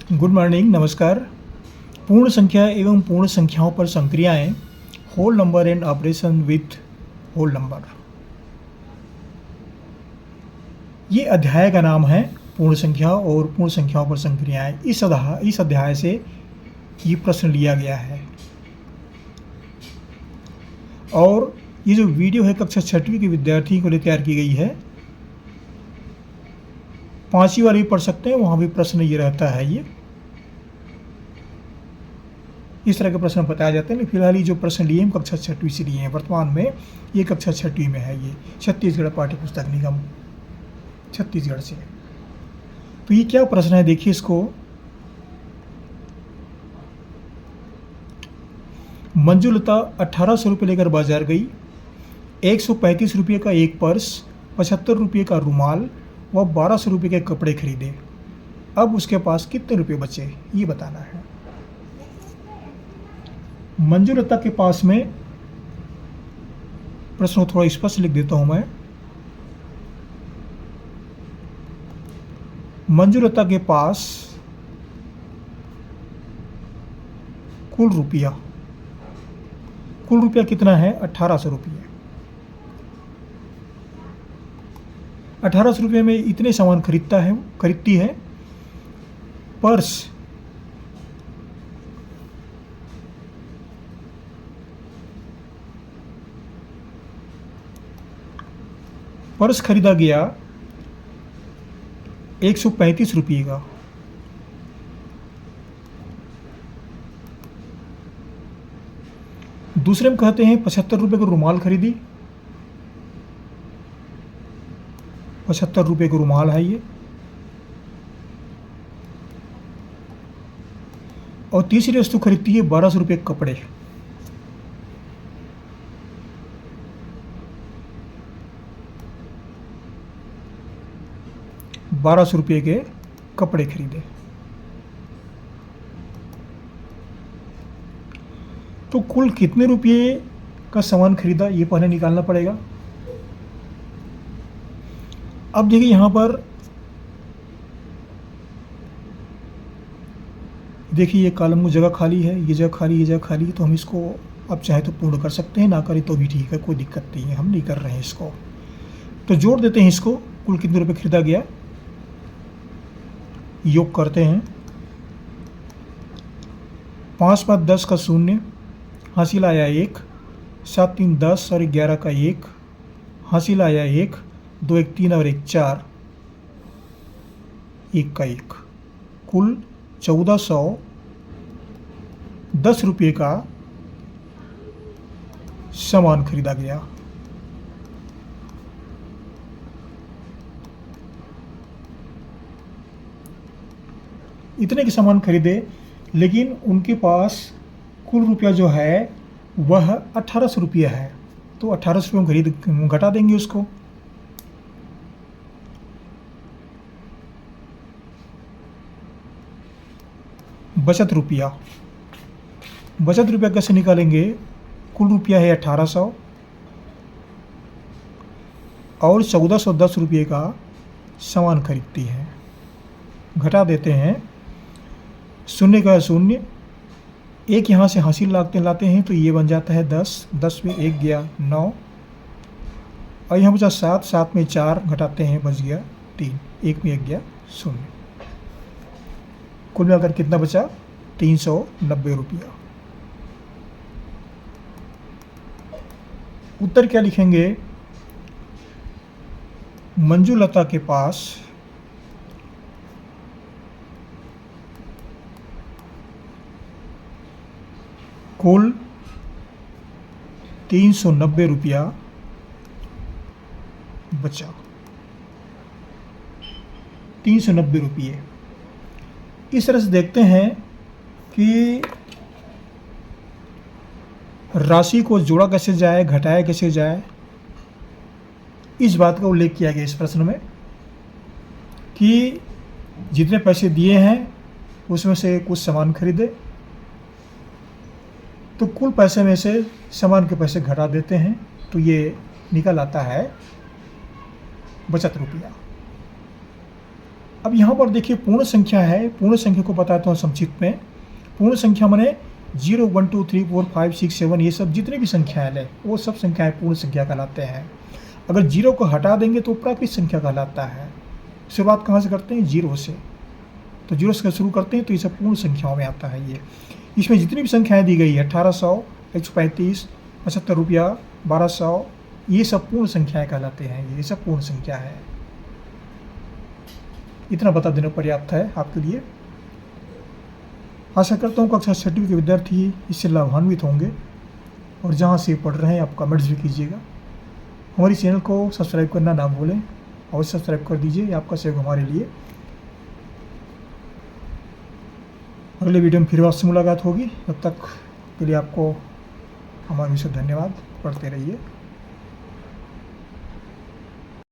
Good morning, नमस्कार। पूर्ण संख्या एवं पूर्ण संख्याओं पर संक्रियाएं, whole number and operation with whole number. ये अध्याय का नाम है पूर्ण संख्या और पूर्ण संख्याओं पर संक्रियाएं। इस अध्याय से ये प्रश्न लिया गया है और ये जो वीडियो है कक्षा 6वीं के विद्यार्थियों के लिए तैयार की गई है। 5वीं वाले भी पढ़ सकते हैं, वहाँ भी प्रश्न ये रहता है। ये इस तरह के प्रश्न बताए जाते हैं, लेकिन फिलहाल ये जो प्रश्न लिए हम कक्षा 6वीं से लिए हैं। वर्तमान में ये कक्षा 6वीं में है, ये छत्तीसगढ़ पाठ्य पुस्तक निगम छत्तीसगढ़ से। तो ये क्या प्रश्न है, देखिए इसको। मंजुलता 1800 रुपये लेकर बाजार गई। 135 रुपये का एक पर्स, 75 रुपये का रुमाल व 1200 रुपये के कपड़े खरीदे। अब उसके पास कितने रुपये बचे, ये बताना है। मंजुलता के पास में, प्रश्न थोड़ा स्पष्ट लिख देता हूं मैं। मंजुलता के पास कुल रुपया कितना है? 1800 रुपये। 1800 रुपये में इतने सामान खरीदती है। पर्स खरीदा गया 135 रुपये का। दूसरे में कहते हैं 75 रुपये का रुमाल खरीदी। 75 रुपये का रुमाल है ये। और तीसरी वस्तु खरीदती है 1200 रुपये के कपड़े। ₹1200 के कपड़े खरीदे। तो कुल कितने रुपये का सामान खरीदा, ये पहले निकालना पड़ेगा। अब देखिए यहाँ पर, देखिए ये कॉलम में जगह खाली है, ये जगह खाली, ये जगह खाली। तो हम इसको अब चाहे तो पूर्ण कर सकते हैं, ना करें तो भी ठीक है, कोई दिक्कत नहीं है। हम नहीं कर रहे हैं इसको, तो जोड़ देते हैं इसको। कुल कितने रुपये खरीदा गया, योग करते हैं। 5 5 10 का 0, हासिल आया 1, 7 3 10 और 11 का 1, हासिल आया 1, 2 1 3 और 1 4, 1 का 1। कुल 1410 रुपये का सामान खरीदा गया। इतने के सामान खरीदे, लेकिन उनके पास कुल रुपया जो है वह 1800 रुपया है। तो 1800 रुपये खरीद घटा देंगे उसको। बचत रुपया कैसे निकालेंगे? कुल रुपया है 1800 और 1410 रुपये का सामान खरीदती है। घटा देते हैं, 0 का 0, 1 यहाँ से हासिल लाते हैं तो ये बन जाता है 10, 10 में 1 गया 9, और यहाँ बचा 7, 7 में 4 घटाते हैं, बच गया 3, 1 में 1 गया 0। कुल मिलाकर कितना बचा? 390 रुपया। उत्तर क्या लिखेंगे? मंजुलता के पास कुल 390 रुपया बचा। 390 रुपये। इस तरह से देखते हैं कि राशि को जोड़ा कैसे जाए, घटाया कैसे जाए। इस बात का उल्लेख किया गया इस प्रश्न में कि जितने पैसे दिए हैं उसमें से कुछ सामान खरीदे, तो कुल पैसे में से सामान के पैसे घटा देते हैं, तो ये निकल आता है बचत रुपया। अब यहाँ पर देखिए पूर्ण संख्या है, पूर्ण संख्या को बताता हूँ संक्षिप्त में। पूर्ण संख्या माने 0, 1, 2, 3, 4, 5, 6, 7 ये सब जितने भी संख्याएं हैं वो सब संख्याएं पूर्ण संख्या कहलाते हैं। अगर 0 को हटा देंगे तो प्राकृत संख्या कहलाता है। शुरुआत कहाँ से करते हैं? 0 से। तो 0 से शुरू करते हैं तो ये सब पूर्ण संख्याओं में आता है। ये इसमें जितनी भी संख्याएं दी गई है 1800, 135, 75 रुपया, 1200 ये सब पूर्ण संख्याएं कहलाते हैं। ये सब पूर्ण संख्या है। इतना बता देना पर्याप्त है आपके लिए। आशा करता हूँ कक्षा 6वीं के विद्यार्थी इससे लाभान्वित होंगे और जहाँ से पढ़ रहे हैं आप कमेंट्स भी कीजिएगा। हमारी चैनल को सब्सक्राइब करना ना भूलें और सब्सक्राइब कर दीजिए, ये आपका सहयोग हमारे लिए। अगले वीडियो में फिर आपसे मुलाकात होगी। तब तक के लिए आपको हमारे से धन्यवाद। पढ़ते रहिए।